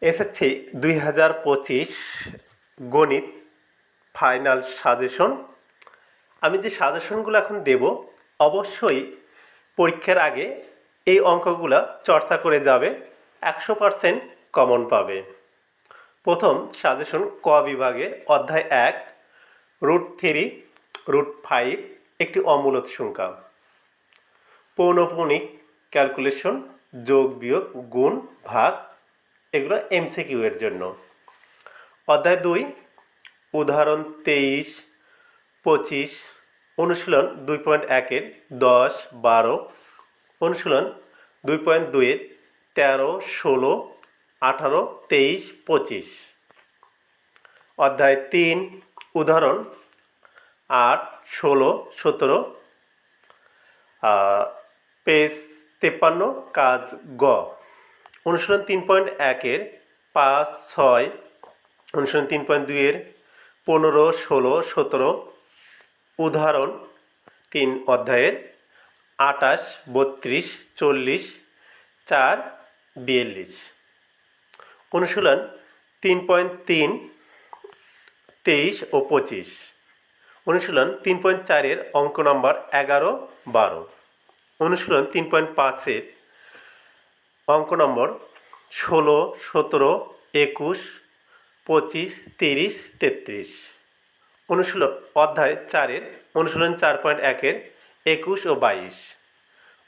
SSC 2025 গণিত final suggestion. আমি যে সাজেশনগুলো এখন দেব অবশ্যই পরীক্ষার আগে এই অঙ্কগুলো চর্চা করে যাবে, 100% কমন পাবে। প্রথম সাজেশন ক বিভাগে অধ্যায় 1 √3 √5 একটি অমূলত সংখ্যা, পৌনঃপুনিক ক্যালকুলেশন, যোগ বিয়োগ গুণ ভাগ, এগুলো এমসিকিউ এর জন্য। অধ্যায় 2 উদাহরণ 23, 25, অনুশীলন 2.1 10, 12, অনুশীলন 2.2 13, 16, 18, 23, 25। অধ্যায় 3 উদাহরণ 8, 16, 17, পেজ 53, কাজ গ। অনুশীলন 3.1 5, 6, অনুশীলন 3.2 15, 16, 17, উদাহরণ 3 অধ্যায়ের 28, 32, 40, 4, 42। অনুশীলন 3.3 23 ও 25। অনুশীলন 3.4 অঙ্ক নম্বর 11, 12। অনুশীলন 3.5 অঙ্ক নম্বর 16, 17, 21, 25, 30, 33। অনুশীলন অধ্যায় 4 অনুশীলন 4.1 21 ও 22।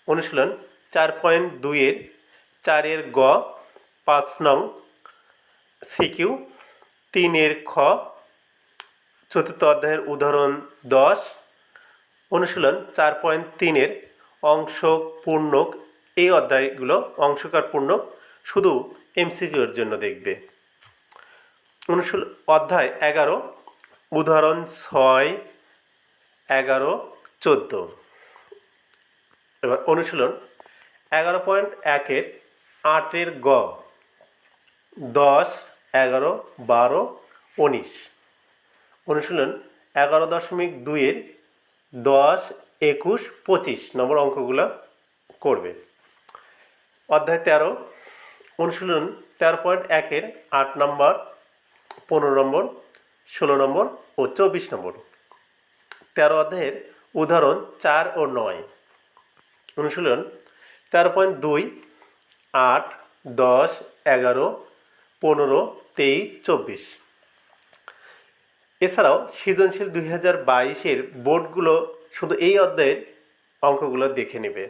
অনুশীলন 4.2 4 গ 5 নং সিকিউ, 3 খ, চতুর্থ অধ্যায়ের উদাহরণ 10। অনুশীলন 4.3 অংশক পূর্ণক, এই অধ্যায়গুলো অংশকার পূর্ণক শুধু এমসিকিউ এর জন্য দেখবে। অনুশীলন অধ্যায় 11 উদাহরণ 6, 11, 14। এবার অনুশীলন 11.1 8 গ 10, 11, 12, 19। অনুশীলন 11.2 10, 21, 25 নম্বর অঙ্কগুলো করবে। অধ্যায় 13 অনুশীলন 13.1 8 নম্বর, 15 নম্বর, 16 নম্বর ও 24 নম্বর। 13 অধ্যায়ের উদাহরণ 4 ও 9। অনুশীলন 13.2 8, 10, 11, 15, 23, 24। এছাড়াও সৃজনশীল 2022 বোর্ডগুলো শুধু এই অধ্যায়ের অঙ্কগুলো দেখে নেবে।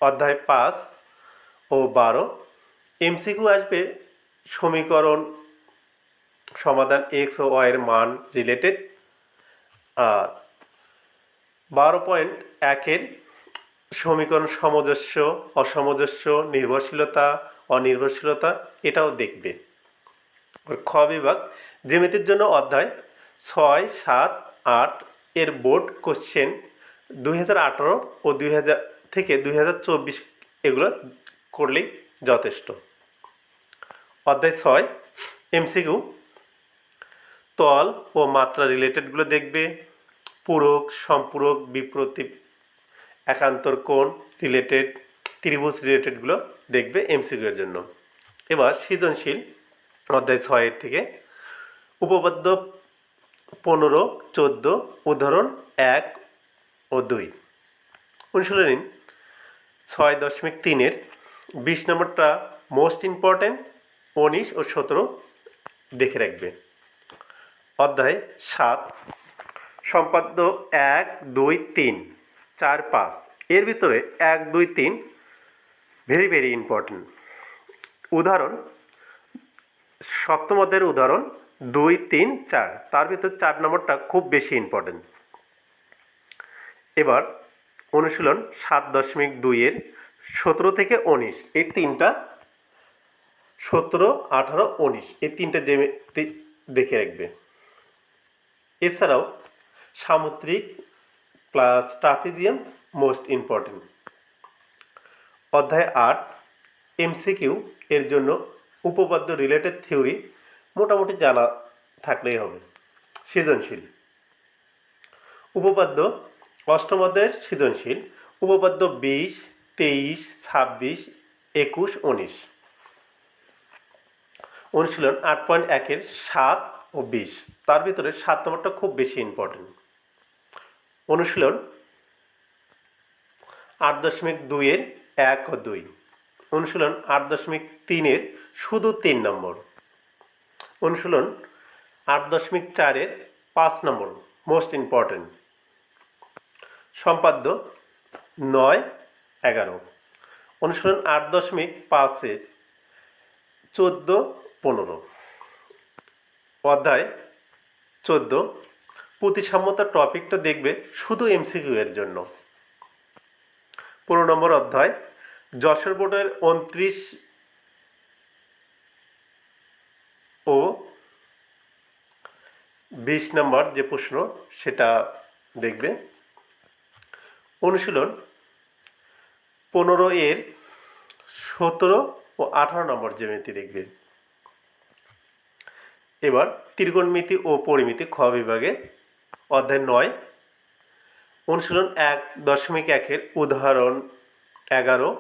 অধ্যায় 5 ও 12 এমসিকিউ আসবে সমীকরণ সমাধান এক্স ও ওয়াই এর মান রিলেটেড। আর 12.1 সমীকরণ সামঞ্জস্য, অসামঞ্জস্য, নির্ভরশীলতা, অনির্ভরশীলতা, এটাও দেখবে। খ বিভাগ জ্যামিতির জন্য অধ্যায় 6, 7, 8 এর বোর্ড কোশ্চেন 2018 ও 2000 থেকে 2024 এগুলো করলেই যথেষ্ট। অধ্যায় 6 এমসিকিউ তল ও মাত্রা রিলেটেডগুলো দেখবে, পূরক, সম্পূরক, বিপ্রতীপ, একান্তর কোণ রিলেটেড, ত্রিভুজ রিলেটেডগুলো দেখবে এমসিকিউ এর জন্য। এবার সৃজনশীল অধ্যায় 6 থেকে উপপাদ্য 15, 14, উদাহরণ 1 ও 2। অনুশীলনী 6.3 20 নম্বরটা মোস্ট ইম্পর্ট্যান্ট, 19 ও 17 দেখে রাখবে। অধ্যায় 7 সম্পাদ্য 1, 2, 3, 4, 5 এর ভিতরে 1, 2, 3 ভেরি ভেরি ইম্পর্ট্যান্ট। উদাহরণ সপ্তম অধ্যায়ের উদাহরণ 2, 3, 4, তার ভিতর 4 নম্বরটা খুব বেশি ইম্পর্ট্যান্ট। এবার অনুশীলন 7.2 17 থেকে 19 এই তিনটা 17, 18, 19 এই তিনটা জ্যামিতি দেখে রাখবে। এছাড়াও সামুদ্রিক প্লাস ট্রাপিজিয়াম মোস্ট ইম্পর্ট্যান্ট। অধ্যায় 8 এমসিকিউ এর জন্য উপপাদ্য রিলেটেড থিওরি মোটামুটি জানা থাকলেই হবে। সৃজনশীল উপপাদ্য অষ্টম অধ্যায়ের সৃজনশীল উপপাদ্য 20, 23, 26, 21, 19। অনুশীলন 8.1-এর 7 ও 20, তার ভিতরে 7 নম্বরটা খুব বেশি ইম্পর্টেন্ট। অনুশীলন 8.2-এর 1 ও 2, অনুশীলন 8.3-এর শুধু 3 নম্বর, অনুশীলন 8.4-এর 5 নম্বর মোস্ট ইম্পর্টেন্ট, সম্পাদ্য 9-11, অনুশীলন 8.5-এর 14-15, অধ্যায় 14 প্রতিসাম্যতা টপিকটা দেখবে শুধু এমসিকিউ এর জন্য। 15 নম্বর অধ্যায় যশোর বোর্ডের 29 ও 20 নম্বর যে প্রশ্ন সেটা দেখবে। অনুশীলন 15-এর 17 ও 18 নম্বর জ্যামিতি দেখবে। এবার ত্রিকোণমিতি ও পরিমিতি খ বিভাগে অধ্যায় 9, অনুশীলন 1.1-এর উদাহরণ 11,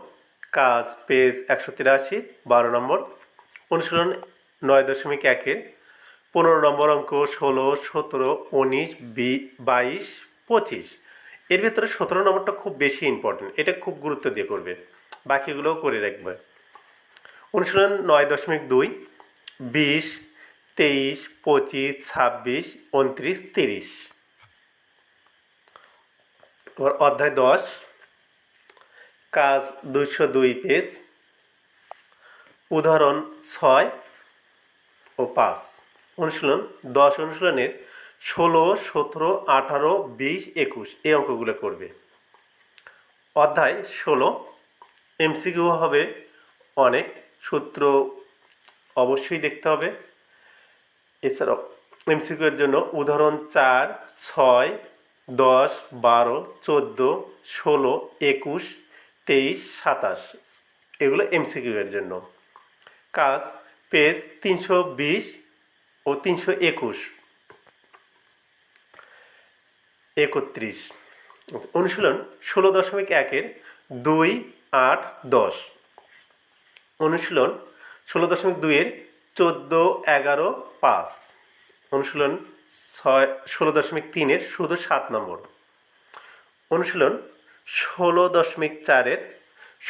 কাজ পেজ 183, 12 নম্বর, অনুশীলন 9.1-এর 15 নম্বর অঙ্ক 16, 17, 19, 22, 25, এর ভেতরে 17 নম্বরটা খুব বেশি ইম্পর্টেন্ট, এটা খুব গুরুত্ব দিয়ে করবে, বাকিগুলোও করে রাখবে। অনুশীলন 9.2 20, 23, 25, 26, 29, 30। অধ্যায় 10 কাজ 202 পেজ, উদাহরণ 6 ও 5, অনুশীলন 10 অনুশীলনের 16, 17, 18, 20, 21 এই অঙ্কগুলো করবে। অধ্যায় 16 এমসিকিউ হবে অনেক, সূত্র অবশ্যই দেখতে হবে। এছাড়াও এমসিকিউ এর জন্য উদাহরণ 4, 6, 10, 12, 14, 16, 21, 23, 27 এগুলো এমসিকিউ এর জন্য। কাজ পেজ 320 ও 321, 31। অনুশীলন 16.1-এর 2, 8, 10, অনুশীলন 16.2-এর 14, 11, 5, অনুশীলন 16.3-এর শুধু 7 নম্বর, অনুশীলন 16.4-এর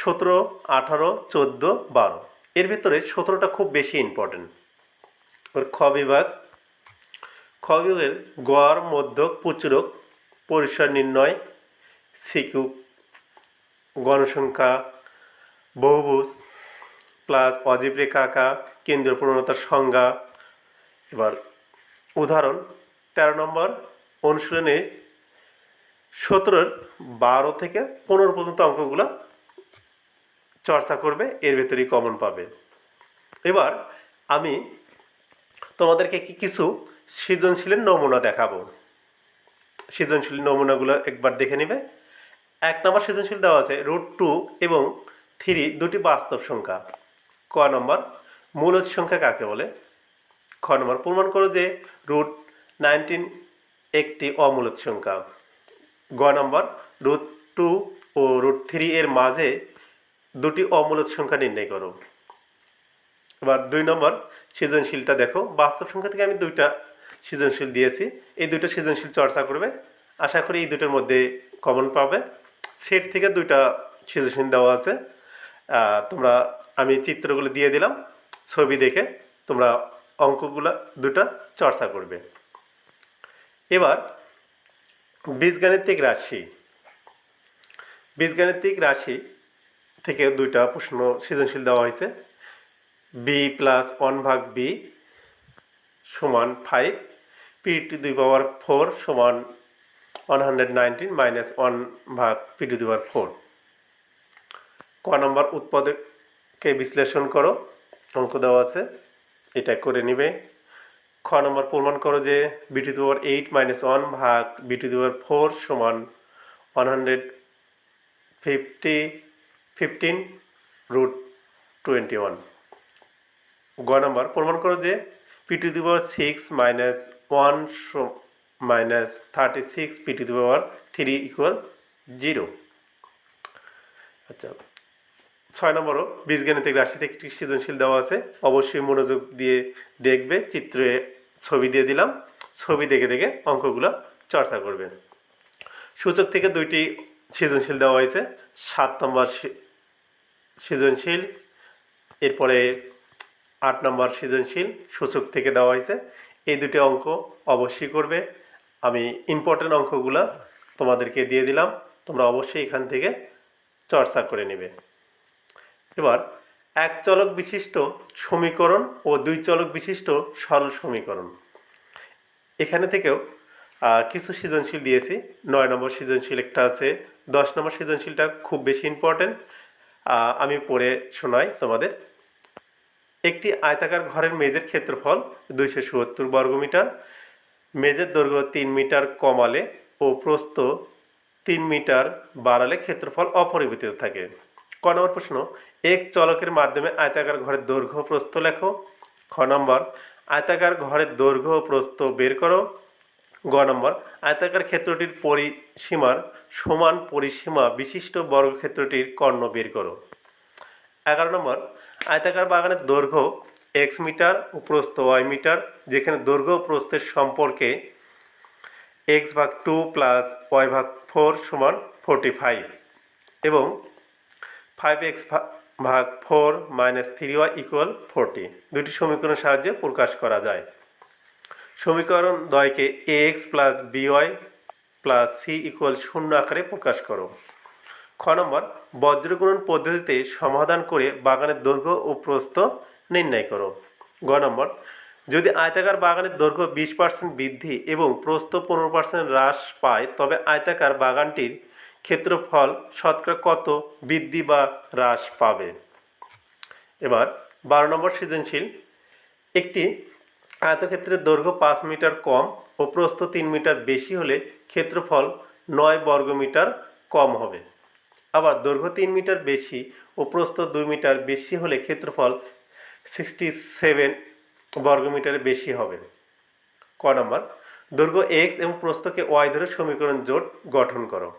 17, 18, 14, 12 এর ভিতরে 17টা খুব বেশি ইম্পর্টেন্ট। খ বিভাগের গড়, মধ্যক, প্রচুরক, পরিসর নির্ণয়, সিকিউ, গণসংখ্যা, বহুভুজ প্লাস অজীব রেখা আঁকা, কেন্দ্রীয় প্রবণতার সংজ্ঞা। এবার উদাহরণ 13 নম্বর অনুশীলনে 17-র 12 থেকে 15 পর্যন্ত অঙ্কগুলো চর্চা করবে, এর ভেতরেই কমন পাবে। এবার আমি তোমাদেরকে কিছু সৃজনশীলের নমুনা দেখাবো, সৃজনশীল নমুনাগুলো একবার দেখে নেবে। 1 নম্বর সৃজনশীল দেওয়া আছে √2 এবং 3 দুটি বাস্তব সংখ্যা। ক নম্বর মূলদ সংখ্যা কাকে বলে? খ নম্বর প্রমাণ করো যে √19 একটি অমূলদ সংখ্যা। গ নম্বর √2 ও √3 এর মাঝে দুটি অমূলদ সংখ্যা নির্ণয় করো। এবার 2 নম্বর সৃজনশীলটা দেখো, বাস্তব সংখ্যা থেকে আমি 2টা সৃজনশীল দিয়েছি, এই 2টা সৃজনশীল চর্চা করবে, আশা করি এই দুটোর মধ্যে কমন পাবে। সেট থেকে 2টা সৃজনশীল দেওয়া আছে, তোমরা আমি চিত্রগুলো দিয়ে দিলাম, ছবি দেখে তোমরা অঙ্কগুলো 2টা চর্চা করবে। এবার বীজগাণিতিক রাশি থেকে 2টা প্রশ্ন সৃজনশীল দেওয়া হয়েছে। b + 1/b সমান 5, p⁴ সমান 119 - 1/p⁴। ক নম্বর উৎপাদককে বিশ্লেষণ করো, অঙ্ক দেওয়া আছে, এটা করে নিবে। খ নম্বর প্রমাণ করো যে b⁸ 1/b⁴ সমান 115√21। গ নম্বর প্রমাণ করো যে p⁶ - 1 -36 p⁵ = 0। আচ্ছা, 6 নম্বরও বীজগাণিতিক রাশিতে একটি সৃজনশীল দেওয়া আছে, অবশ্যই মনোযোগ দিয়ে দেখবে। চিত্রে ছবি দিয়ে দিলাম, ছবি দেখে দেখে অঙ্কগুলো চর্চা করবে। সূচক থেকে 2টি সৃজনশীল দেওয়া হয়েছে, 7 নম্বর সৃজনশীল, এরপরে 8 নম্বর সৃজনশীল সূচক থেকে দেওয়া হয়েছে। এই দুটি অঙ্ক অবশ্যই করবে। আমি ইম্পর্টেন্ট অঙ্কগুলো তোমাদেরকে দিয়ে দিলাম, তোমরা অবশ্যই এখান থেকে চর্চা করে নেবে। এবার এক চলক বিশিষ্ট সমীকরণ ও 2 চলক বিশিষ্ট সরল সমীকরণ, এখানে থেকেও কিছু সৃজনশীল দিয়েছি। 9 নম্বর সৃজনশীল একটা আছে, 10 নম্বর সৃজনশীলটা খুব বেশি ইম্পর্টেন্ট, আমি পড়ে শোনাই তোমাদের। একটি আয়তাকার ঘরের মেঝের ক্ষেত্রফল 270 বর্গমিটার, মেঝের দৈর্ঘ্য 3 মিটার কমালে ও প্রস্থ 3 মিটার বাড়ালে ক্ষেত্রফল অপরিবর্তিত থাকে। ক নম্বর প্রশ্ন, এক চলকের মাধ্যমে আয়তাকার ঘরের দৈর্ঘ্য প্রস্থ লেখো। খ নম্বর, আয়তাকার ঘরের দৈর্ঘ্য ও প্রস্থ বের করো। গ নম্বর, আয়তাকার ক্ষেত্রটির পরিসীমার সমান পরিসীমা বিশিষ্ট বর্গক্ষেত্রটির কর্ণ বের করো। 11 নম্বর, আয়তাকার বাগানের দৈর্ঘ্য x মিটার ও প্রস্থ y মিটার, যেখানে দৈর্ঘ্য ও প্রস্থের সম্পর্কে x/2 প্লাস y/4 সমান 45 এবং 5x/4 মাইনাস 3y ইকুয়াল 40 দুটি সমীকরণের সাহায্যে প্রকাশ করা যায়। সমীকরণ দ্বয়কে ax plus by plus c equal 0 আকারে প্রকাশ করো। খ নম্বর, বজ্রগুণন পদ্ধতিতে সমাধান করে বাগানের দৈর্ঘ্য ও প্রস্থ নির্ণয় করো। গ নম্বর, যদি আয়তাকার বাগানের দৈর্ঘ্য 20% বৃদ্ধি এবং প্রস্থ 15% হ্রাস পায়, তবে আয়তাকার বাগানটির ক্ষেত্রফল শতকরা কত বৃদ্ধি বা হ্রাস পাবে। এবার 12 নম্বর সৃজনশীল, একটি আয়তক্ষেত্রের দৈর্ঘ্য 5 মিটার কম ও প্রস্থ 3 মিটার বেশি হলে ক্ষেত্রফল 9 বর্গমিটার কম হবে। আবার দৈর্ঘ্য 3 মিটার বেশি ও প্রস্থ 2 মিটার বেশি হলে ক্ষেত্রফল 67 বর্গমিটারের বেশি হবে। ক নম্বর, দৈর্ঘ্য x এবং প্রস্থকে y ধরে সমীকরণ জোট গঠন করো।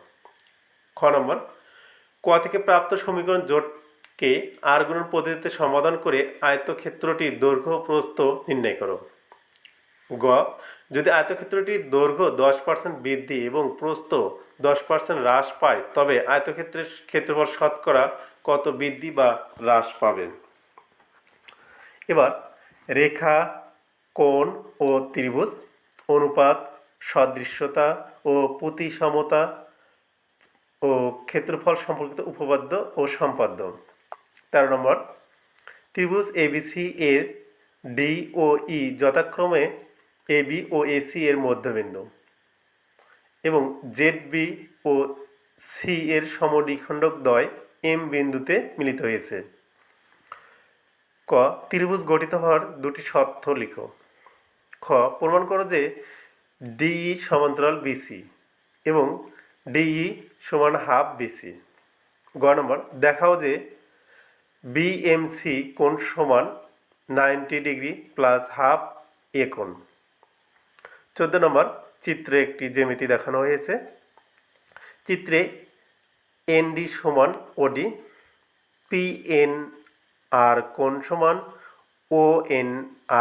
খ নম্বর, ক থেকে প্রাপ্ত সমীকরণ জোটকে আর গুণন পদ্ধতিতে সমাধান করে আয়তক্ষেত্রটির দৈর্ঘ্য প্রস্থ নির্ণয় করো। গ, যদি আয়তক্ষেত্রটির দৈর্ঘ্য 10% বৃদ্ধি এবং প্রস্থ 10% হ্রাস পায়, তবে আয়তক্ষেত্রের ক্ষেত্রফল শতকরা কত বৃদ্ধি বা হ্রাস পাবে। এবার রেখা, কোণ ও ত্রিভুজ, অনুপাত, সদৃশ্যতা ও প্রতিসমতা ও ক্ষেত্রফল সম্পর্কিত উপপাদ্য ও সম্পাদ্য। 13 নম্বর, ত্রিভুজ এবিসি এর ডি ও ই যথাক্রমে এবি ও এসি এর মধ্যবিন্দু এবং জেড বি ও সি এর সমদ্বিখণ্ডক দ্বয় এম বিন্দুতে মিলিত হয়েছে। ক, ত্রিভুজ গঠিত হওয়ার দুটি শর্ত লিখো। খ, প্রমাণ করো যে ডিই সমান্তরাল বিসি এবং ডিই সমান হাফ বিসি। গ নম্বর, দেখাও যে বিএমসি কোণ সমান 90 ডিগ্রি প্লাস হাফ এ কোণ। 14 নম্বর, চিত্রে একটি জ্যামিতি দেখানো হয়েছে। চিত্রে এনডি সমান ওডি, পিএন আর কোণ সমান ও এন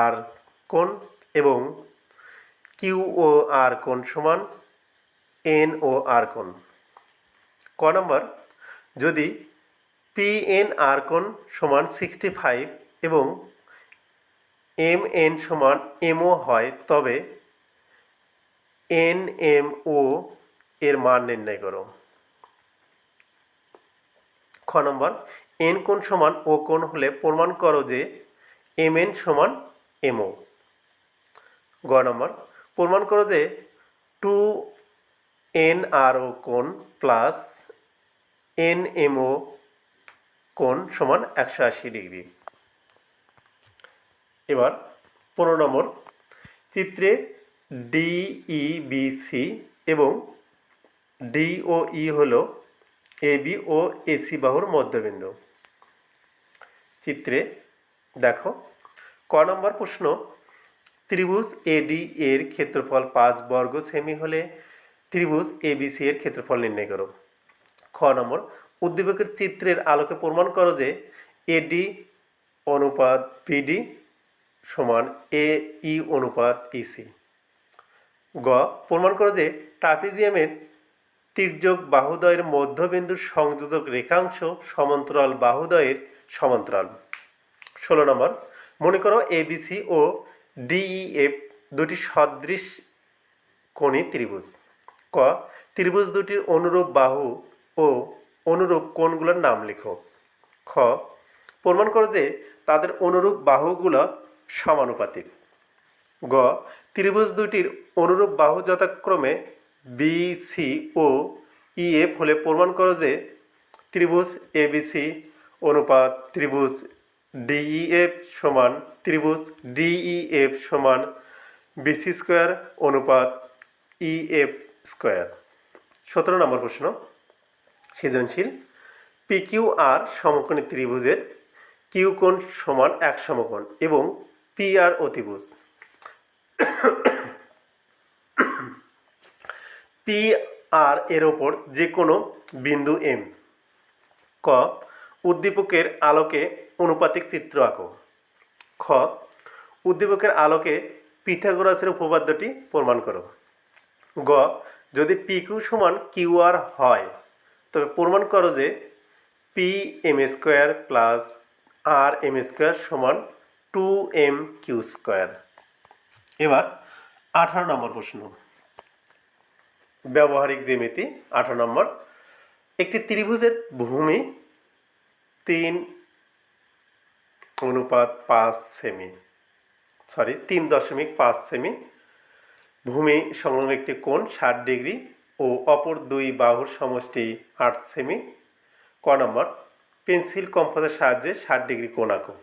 আর কোণ এবং কিউ ও আর কোণ সমান এন ও আর কোণ। ক নম্বর, যদি পিএন আর কোণ সমান 65 এবং এম এন সমান এমও হয়, তবে এন এম ও এর মান নির্ণয় করো। খ নম্বর, এন কোণ সমান ও কোণ হলে প্রমাণ করো যে এম এন সমান এমও। গ নম্বর, প্রমাণ করো যে 2 এন আর ও কোণ প্লাস এন এম ও কোণ সমান 180 ডিগ্রি। এবার 15 নম্বর, চিত্রে ডিইবিসি এবং ডিওই হল এবি ও এসি বাহুর মধ্যবিন্দু। চিত্রে দেখো। ক নম্বর প্রশ্ন, ত্রিভুজ এডি এর ক্ষেত্রফল 5 বর্গ সেমি হলে ত্রিভুজ এবিসি এর ক্ষেত্রফল নির্ণয় করো। খ নম্বর, উদ্দীপকের চিত্রের আলোকে প্রমাণ করো যে এডি অনুপাত বিডি সমান এ ই অনুপাত ইসি। গ প্রমাণ করো যে ট্রাপিজিয়ামের তির্যক বাহুদ্বয়ের মধ্যবিন্দুর সংযোজক রেখাংশ সমান্তরাল বাহুদ্বয়ের সমান্তরাল। 16 নম্বর, মনে করো এবিসি ও ডিইএফ দুটি সদৃশ কোণী ত্রিভুজ। ক ত্রিভুজ দুটির অনুরূপ বাহু ও অনুরূপ কোণগুলোর নাম লিখো। খ প্রমাণ করো যে তাদের অনুরূপ বাহুগুলো সমানুপাতিক। গ ত্রিভুজ দুটির অনুরূপ বাহু যথাক্রমে বি সি ও ইএফ হলে প্রমাণ করো যে ত্রিভুজ এবিসি অনুপাত ত্রিভুজ ডিইএফ সমান ত্রিভুজ ডিইএফ সমান বিসি স্কোয়ার অনুপাত ইএফ স্কোয়ার। 17 নম্বর প্রশ্ন, সৃজনশীল। পি কিউ আর সমকোণী ত্রিভুজের কিউ কোণ সমান এক সমকোণ এবং পি আর অতিভুজ। পি আর এর ওপর যে কোনো বিন্দু এম। ক উদ্দীপকের আলোকে অনুপাতিক চিত্র আঁকো। খ উদ্দীপকের আলোকে পিথাগোরাসের উপপাদ্যটি প্রমাণ করো। গ যদি পি কিউ সমান কিউ আর হয় তবে প্রমাণ করো যে P M square plus R M square সমান 2m কিউ স্কোয়ার। এবার 18 নম্বর প্রশ্ন, ব্যবহারিক জ্যামিতি। 18 নম্বর, একটি ত্রিভুজের ভূমি 3:5 সেমি 3.5 সেমি, ভূমি সংলগ্ন একটি কোণ 60 ডিগ্রি ও অপর দুই বাহুর সমষ্টি 8 সেমি। ক নম্বর, পেন্সিল কম্পাসের সাহায্যে 60 ডিগ্রি কোণ আঁকো।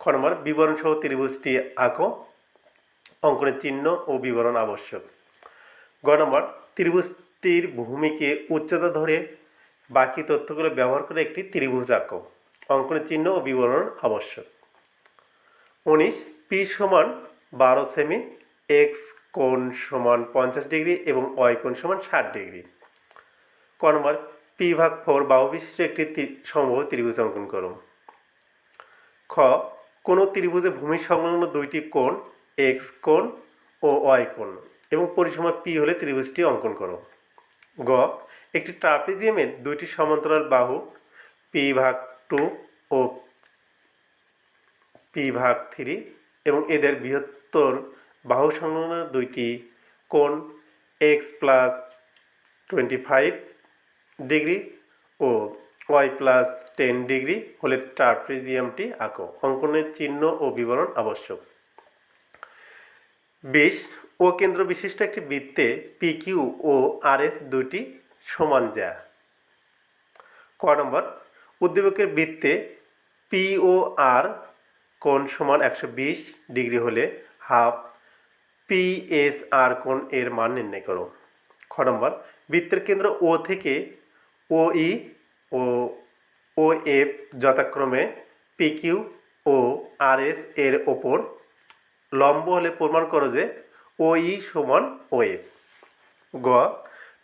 খ নম্বর, বিবরণ সহ ত্রিভুজটি আঁকো, অঙ্কনের চিহ্ন ও বিবরণ আবশ্যক। গ নম্বর, ত্রিভুজটির ভূমিকে উচ্চতা ধরে বাকি তথ্যগুলো ব্যবহার করে একটি ত্রিভুজ আঁকো, অঙ্কনের চিহ্ন ও বিবরণ আবশ্যক। 19, পি সমান 12 সেমি, এক্স কোণ সমান 50 ডিগ্রি এবং ওয়াই কোণ সমান 60 ডিগ্রি। ক নম্বর, পি ভাগ 4 বাহু বিশিষ্ট একটি সমবাহু ত্রিভুজ অঙ্কন করো। খ কোনো ত্রিভুজে ভূমি সংলগ্ন দুইটি কোণ এক্স কোণ ও ওয়াই কোণ এবং পরিসীমা পি হলে ত্রিভুজটি অঙ্কন করো। গ একটি ট্রাপিজিয়ামের দুইটি সমান্তরাল বাহু পি ভাগ 2 ও পি ভাগ 3 এবং এদের বৃহত্তর বাহু সংলগ্ন দুইটি কোণ এক্স প্লাস 25 ডিগ্রি ও ওয়াই প্লাস 10 ডিগ্রি হলে ট্রাপিজিয়ামটি আঁকো, অঙ্কনের চিহ্ন ও বিবরণ আবশ্যক। 20, ও কেন্দ্র বিশিষ্ট একটি বৃত্তে পি কিউ ও আর এস দুইটি সমান যা। ক নম্বর, উদ্দীপকের বৃত্তে পি ও আর কোণ সমান 120 ডিগ্রি হলে হাফ পি এস আর কোণ এর মান নির্ণয় করো। খ নম্বর, বৃত্তের কেন্দ্র ও থেকে ও ই ও ও এফ যথাক্রমে পি কিউ ও আর এস এর ওপর লম্ব হলে প্রমাণ করো যে ও ই সমান ও এফ। গ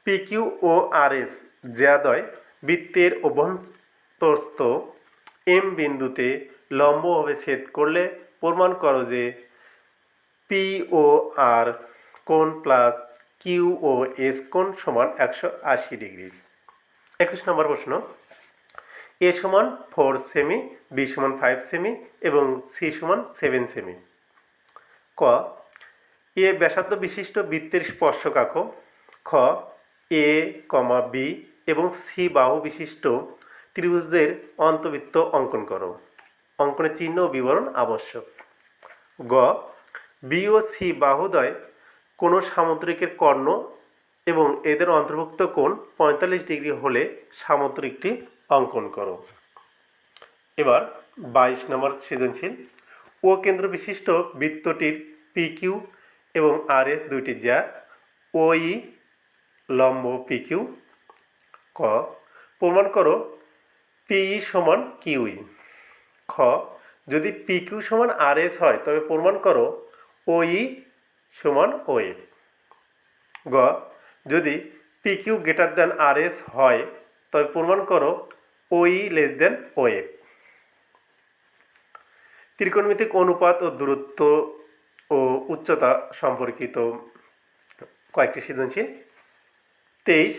পি কিউ ও আর এস জ্যাদ্বয় বৃত্তের অভ্যন্তরস্থ এম বিন্দুতে লম্বভাবে ছেদ করলে প্রমাণ করো যে পি ও আর কোণ প্লাস কিউ ও এস কোণ সমান 180 ডিগ্রি। 21 নম্বর প্রশ্ন, এ সমান 4 সেমি, বি সমান 5 সেমি এবং সি সমান 7 সেমি। ক এ ব্যাসার্ধ বিশিষ্ট বৃত্তের স্পর্শক আঁকো। খ এ কমা বি এবং সি বাহু বিশিষ্ট ত্রিভুজের অন্তবৃত্ত অঙ্কন করো, অঙ্কনের চিহ্ন ও বিবরণ আবশ্যক। গ বি ও সি বাহুদ্বয় কোনো সামুদ্রিকের কর্ণ এবং এদের অন্তর্ভুক্ত কোণ 45 ডিগ্রি হলে সামুদ্রিকটি অঙ্কন করো। এবার 22 নম্বর সৃজনশীল। ও কেন্দ্র বিশিষ্ট বৃত্তটির পি কিউ এবং আর এস দুইটি যা, ও ই লম্ব পি কিউ। ক প্রমাণ করো পি ই সমান কিউ ই। খ যদি পি কিউ সমান আর এস হয় তবে প্রমাণ করো ও ই সমান ও এফ। গ যদি পি কিউ গ্রেটার দ্যান আর এস হয় তবে প্রমাণ করো ওই লেস দেন ওএফ। ত্রিকোণমিতিক অনুপাত ও দূরত্ব ও উচ্চতা সম্পর্কিত কয়েকটি সৃজনশীল। 23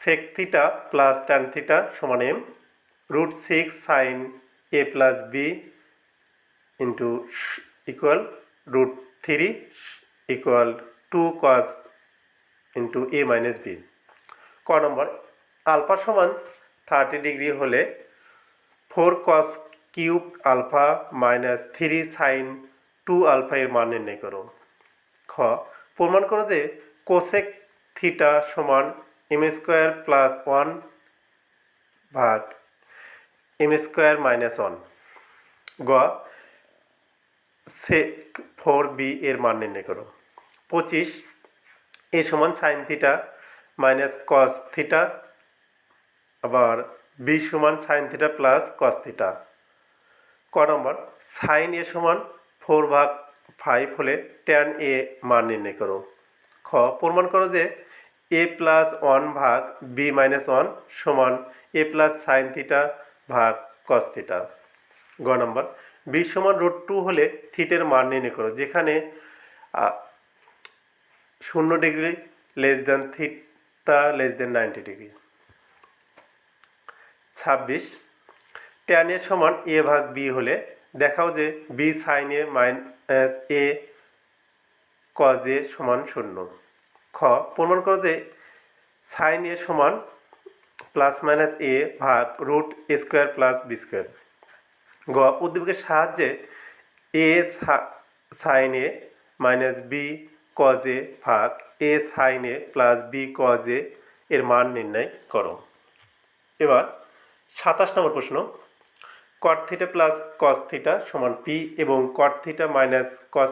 sec theta plus tan theta সমান M, √6 sine A plus B into equal √3 equal 2 cos into A minus B. ক নম্বর, আলফা সমান 30 ডিগ্রি হলে 4 cos cube alpha minus 3 sine 2 alpha এর মান নির্ণয় করো। খ, প্রমাণ করো যে কোসেক থিটা সমান এম স্কোয়ার প্লাস 1 ভাগ এম স্কোয়ার মাইনাস 1। গ, সেক 4b এর মান নির্ণয় করো। 25 এ সমান sine theta minus cos theta, আবার বি সমান sine theta plus cos theta. ক নম্বর, সাইন এ সমান 4 ভাগ 5 হলে ট্যান এ মান নির্ণয় করো। খ, প্রমাণ করো যে এ প্লাস 1 ভাগ বি মাইনাস 1 সমান এ প্লাস সাইন থিটা ভাগ কস থিটা। গ নম্বর, বি সমান √2 হলে থিটের মান নির্ণয় করো, যেখানে 0 degree less than theta less than 90 degree. 26 tan A সমান এ ভাগ বি হলে দেখাও যে B sine A minus A cos A সমান 0। খ, প্রমাণ করো যে সাইন এ সমান প্লাস মাইনাস এ ভাগ √a² প্লাস b²। গ, উদ্দীপকের সাহায্যে A sine A minus B cos A ভাগ A sine A plus B cos A এর মান নির্ণয় করো। এবার 27 নম্বর প্রশ্ন, cot theta plus cos theta সমান পি এবং cot theta minus cos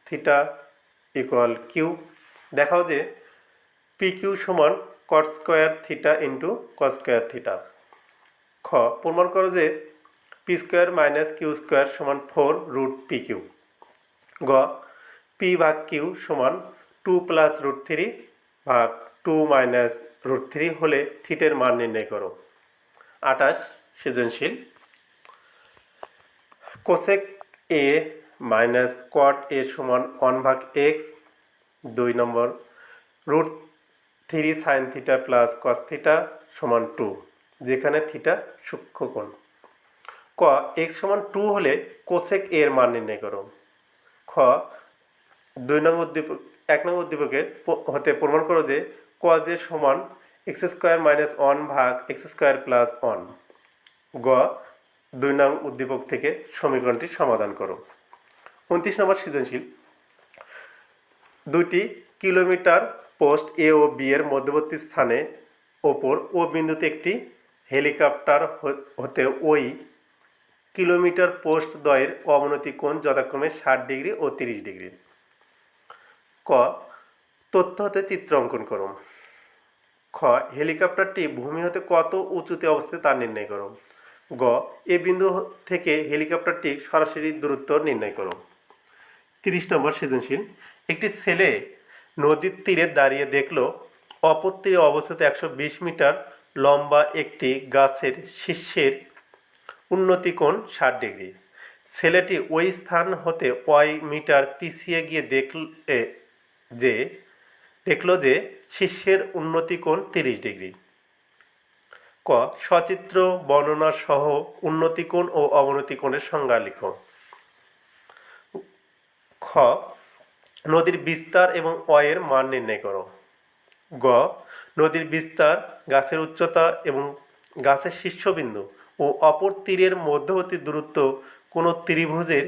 theta equal Q. দেখাও যে পি কিউ সমান cot square theta into cos square theta. খ, প্রমাণ করো যে P square minus Q square সমান 4√pq। গ, পি ভাগ কিউ সমান 2 প্লাস √3 ভাগ 2 মাইনাস √3 হলে থিটের মান নির্ণয় করো। 28 সৃজনশীল। কোসেক এ মাইনাস কট এ সমান 1 ভাগ এক্স। 2 নম্বর, √3 sine theta plus cos theta সমান 2, যেখানে থিটা সূক্ষ্মকোণ। ক, এক্স সমান 2 হলে কোসেক এর মান নির্ণয় করো। খ, 1 নম্বর উদ্দীপকের হতে প্রমাণ করো যে কজ এ সমান x² মাইনাস 1 ভাগ x² প্লাস 1। গ, 2 নং উদ্দীপক থেকে সমীকরণটি সমাধান করো। 29 নম্বর সৃজনশীল। 2টি কিলোমিটার পোস্ট এ ও বি এর মধ্যবর্তী স্থানে ওপর ও বিন্দুতে একটি হেলিকপ্টার হতে ওই কিলোমিটার পোস্ট দ্বয়ের অবনতি কোণ যথাক্রমে 60 ডিগ্রি ও 30 ডিগ্রি। ক, তথ্য হতে চিত্র অঙ্কন করো। খ, হেলিকপ্টারটি ভূমি হতে কত উঁচুতে অবস্থিত তা নির্ণয় করো। গ, এ বিন্দু থেকে হেলিকপ্টারটি সরাসরি দূরত্ব নির্ণয় করো। 30 নম্বর সৃজনশীল। একটি ছেলে নদীর তীরে দাঁড়িয়ে দেখলো অপর তীরে অবস্থিত 120 মিটার লম্বা একটি গাছের শীর্ষের উন্নতি কোণ 60 ডিগ্রি। ছেলেটি ওই স্থান হতে ওই মিটার পিছিয়ে গিয়ে দেখলো যে শীর্ষের উন্নতি কোণ 30 ডিগ্রি। ক, সচিত্র বর্ণনা সহ উন্নতি কোণ ও অবনতি কোণের সংজ্ঞা লিখো। খ, নদীর বিস্তার এবং এর মান নির্ণয় করো। গ, নদীর বিস্তার, গাছের উচ্চতা এবং গাছের শীর্ষবিন্দু ও অপর তীরের মধ্যবর্তী দূরত্ব কোনো ত্রিভুজের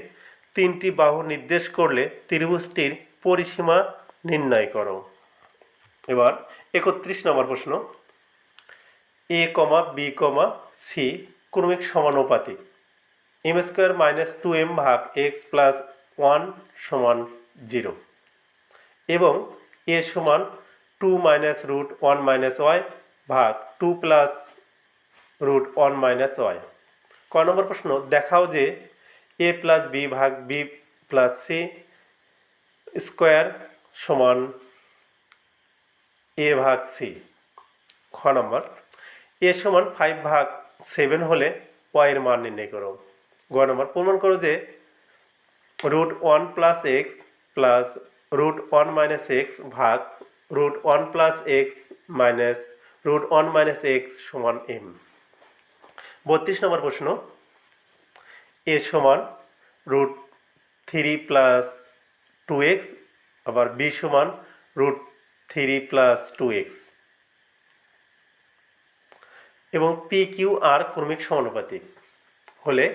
3টি বাহু নির্দেশ করলে ত্রিভুজটির পরিসীমা নির্ণয় করো। এবার 31 নম্বর প্রশ্ন, এ কমা বি কমা সি ক্রমিক সমানুপাতিক m² মাইনাস 2m ভাগ x প্লাস 1 সমান 0 এবং এ সমান 2 মাইনাস √1 মাইনাস y ভাগ 2 প্লাস √1 মাইনাস y। ক নম্বর প্রশ্ন, দেখাও যে a প্লাস বি ভাগ বি প্লাস সি স্কোয়ার সমান এ ভাগ সি। খ নম্বর, এ সমান 5/7 হলে ওয়াই এর মান নির্ণয় করো। গ নম্বর, প্রমাণ করো যে √1 + x প্লাস √1 - x ভাগ √1 + x মাইনাস √1 - x সমান m। 32 নম্বর প্রশ্ন, a সমান √3 + 2x, আবার b সমান √3 + 2x এবং পি কিউ আর ক্রমিক সমানুপাতিক হলে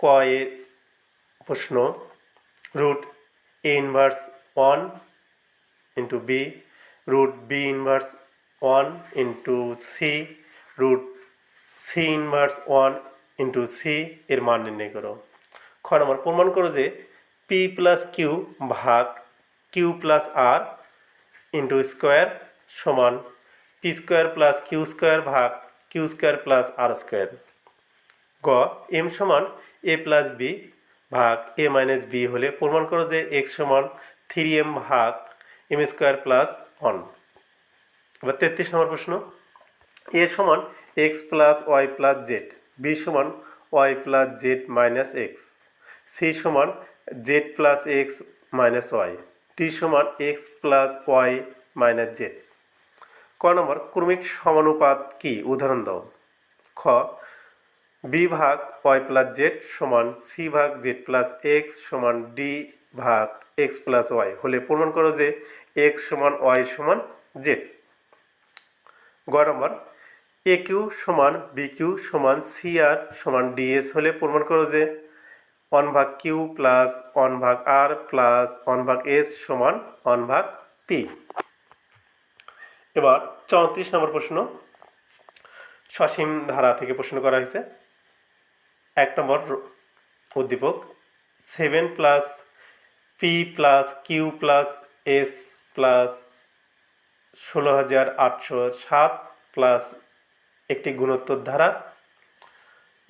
ক এর প্রশ্ন √a−1 into B, √b−1 into C, √c−1 into C এর মান নির্ণয় করো। খ নম্বর, প্রমাণ করো যে পি প্লাস কিউ ভাগ Q plus R into square সমান P square plus Q square ভাগ Q square plus R square. গ, এম সমান এ প্লাস বি ভাগ এ মাইনাস বি হলে প্রমাণ করো যে এক্স সমান 3m ভাগ এম স্কোয়ার প্লাস 1। এবার 33 নম্বর প্রশ্ন, এ সমান X plus Y plus Z, B সমান Y plus Z minus X, C সমান Z plus X minus Y, T সমান X plus Y minus Z. ক নম্বর, ক্রমিক সমানুপাত কি? উদাহরণ দাও। খ, বি ভাগ ওয়াই প্লাস জেড সমান সি ভাগ জেড প্লাস এক্স সমান ডি ভাগ এক্স প্লাস ওয়াই হলে প্রমাণ করো যে এক্স সমান ওয়াই সমান জেড। গ নম্বর, এ কিউ সমান বি কিউ সমান সি আর সমান ডিএস হলে প্রমাণ করো যে 1/কিউ প্লাস 1/আর প্লাস 1/এস সমান 1/পি। এবার 34 নম্বর প্রশ্ন, সসীম ধারা থেকে প্রশ্ন করা হয়েছে। 1 নম্বর উদ্দীপক 7 plus P plus Q plus S plus 16,807 plus একটি গুণোত্তর ধারা।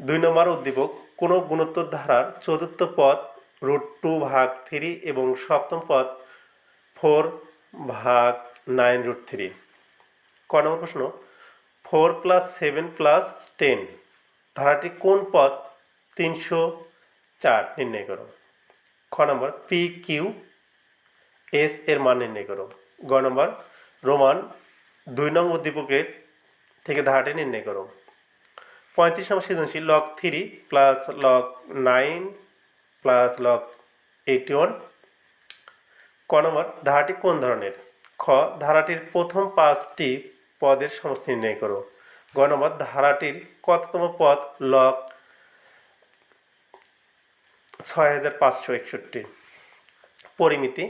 2 নম্বর উদ্দীপক, কোনো গুণোত্তর ধারার চতুর্থ পদ √2/3 এবং সপ্তম পদ 4/9√3। ক নম্বর প্রশ্ন, 4 + 7 + 10 ধারাটি কোন পদ 304 নির্ণয় করো। খ নম্বর, পি কিউ এস এর মান নির্ণয় করো। গ নম্বর, রোমান 2 নং উদ্দীপকের থেকে ধারাটি নির্ণয় করো। 35 নম্বর সৃজনশীল, log3 plus log9 plus log81। ক নম্বর, ধারাটি কোন ধরনের? খ, ধারাটির প্রথম 5টি পদের সমষ্টি নির্ণয় করো। গ নম্বর, ধারাটির কততম পদ log 6561। পরিমিতি,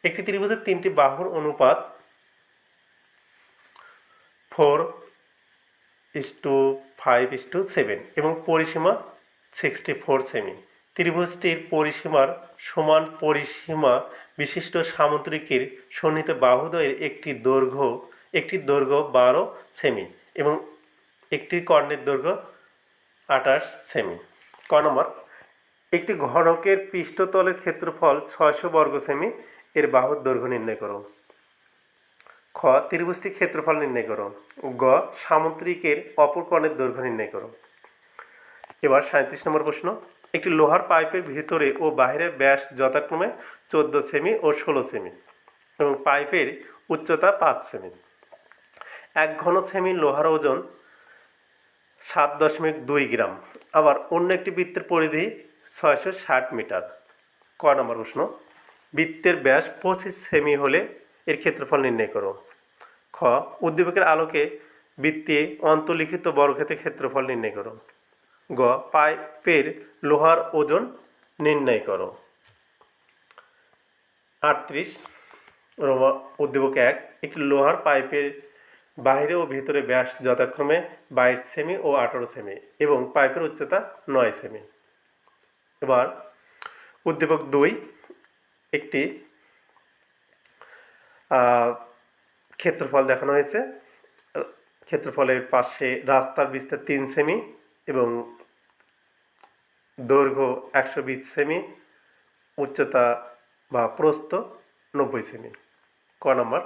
একটি ত্রিভুজের 3টি বাহুর অনুপাত 4:5:7 এবং পরিসীমা 64 সেমি। ত্রিভুজটির পরিসীমার সমান পরিসীমা বিশিষ্ট সামুদ্রিকের সন্নিহিত বাহুদ্বয়ের একটি দৈর্ঘ্য 12 সেমি এবং একটি কর্ণের দৈর্ঘ্য 28 সেমি। ক নম্বর, একটি ঘনকের পৃষ্ঠতলের ক্ষেত্রফল 600 বর্গ সেমি, এর বাহুর দৈর্ঘ্য নির্ণয় করো। খ, ত্রিভুজটির ক্ষেত্রফল নির্ণয় করো। গ, সামুদ্রিকের অপর কর্ণের দৈর্ঘ্য নির্ণয় করো। এবার 37 নম্বর প্রশ্ন, একটি লোহার পাইপের ভিতরে ও বাহিরের ব্যাস যথাক্রমে 14 সেমি ও 16 সেমি এবং পাইপের উচ্চতা 5 সেমি। 1 ঘন সেমি লোহার ওজন 7.2 গ্রাম। আবার অন্য একটি বৃত্তের পরিধি 660 মিটার। ক নম্বর প্রশ্ন, বৃত্তের ব্যাস 25 সেমি হলে এর ক্ষেত্রফল নির্ণয় করো। খ, উদ্দীপকের আলোকে বৃত্তে অন্তর্লিখিত বর্গক্ষেত্রের ক্ষেত্রফল নির্ণয় করো। গ, পাইপের লোহার ওজন নির্ণয় করো। 38 উদ্দীপক 1, একটি লোহার পাইপের বাইরে ও ভিতরে ব্যাস যথাক্রমে 22 সেমি ও 18 সেমি এবং পাইপের উচ্চতা 9 সেমি। এবার উদ্দীপক 2, একটি ক্ষেত্রফল দেখানো হয়েছে। ক্ষেত্রফলের পাশে রাস্তার বিস্তার 3 সেমি এবং দৈর্ঘ্য 120 সেমি, উচ্চতা বা প্রস্থ 90 সেমি। ক নম্বর,